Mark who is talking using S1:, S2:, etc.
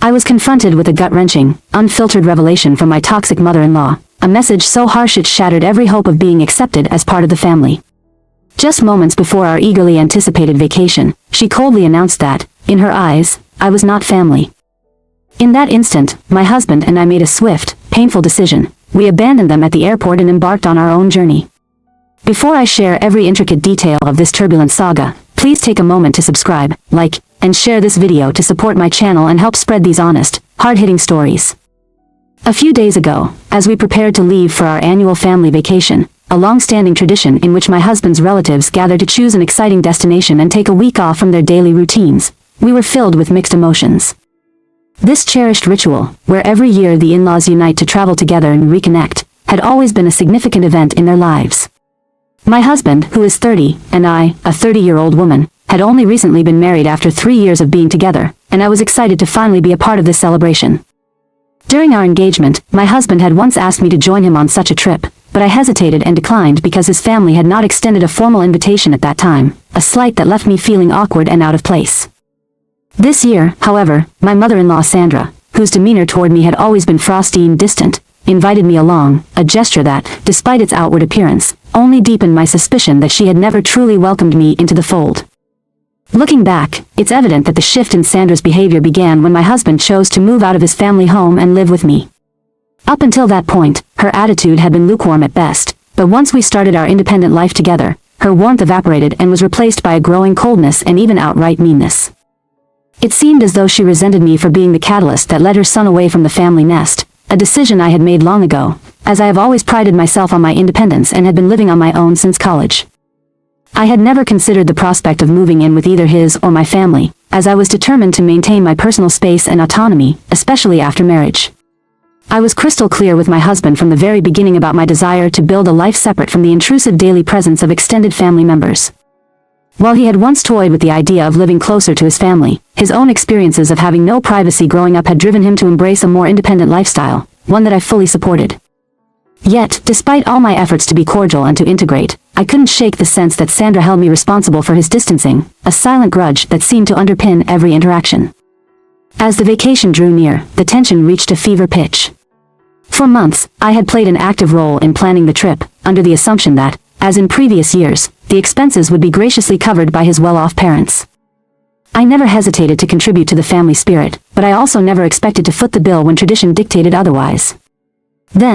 S1: I was confronted with a gut-wrenching, unfiltered revelation from my toxic mother-in-law, a message so harsh it shattered every hope of being accepted as part of the family. Just moments before our eagerly anticipated vacation, she coldly announced that, in her eyes, I was not family. In that instant, my husband and I made a swift, painful decision. We abandoned them at the airport and embarked on our own journey. Before I share every intricate detail of this turbulent saga, please take a moment to subscribe, like, and share this video to support my channel and help spread these honest, hard-hitting stories. A few days ago, as we prepared to leave for our annual family vacation, a long-standing tradition in which my husband's relatives gather to choose an exciting destination and take a week off from their daily routines, we were filled with mixed emotions. This cherished ritual, where every year the in-laws unite to travel together and reconnect, had always been a significant event in their lives. My husband, who is 30, and I, a 30-year-old woman, had only recently been married after 3 years of being together, and I was excited to finally be a part of this celebration. During our engagement, my husband had once asked me to join him on such a trip, but I hesitated and declined because his family had not extended a formal invitation at that time, a slight that left me feeling awkward and out of place. This year, however, my mother-in-law Sandra, whose demeanor toward me had always been frosty and distant, invited me along, a gesture that, despite its outward appearance, only deepened my suspicion that she had never truly welcomed me into the fold. Looking back, it's evident that the shift in Sandra's behavior began when my husband chose to move out of his family home and live with me. Up until that point, her attitude had been lukewarm at best, but once we started our independent life together, her warmth evaporated and was replaced by a growing coldness and even outright meanness. It seemed as though she resented me for being the catalyst that led her son away from the family nest, a decision I had made long ago, as I have always prided myself on my independence and had been living on my own since college. I had never considered the prospect of moving in with either his or my family, as I was determined to maintain my personal space and autonomy, especially after marriage. I was crystal clear with my husband from the very beginning about my desire to build a life separate from the intrusive daily presence of extended family members. While he had once toyed with the idea of living closer to his family, his own experiences of having no privacy growing up had driven him to embrace a more independent lifestyle, one that I fully supported. Yet, despite all my efforts to be cordial and to integrate, I couldn't shake the sense that Sandra held me responsible for his distancing, a silent grudge that seemed to underpin every interaction. As the vacation drew near, the tension reached a fever pitch. For months, I had played an active role in planning the trip, under the assumption that, as in previous years, the expenses would be graciously covered by his well-off parents. I never hesitated to contribute to the family spirit, but I also never expected to foot the bill when tradition dictated otherwise. Then,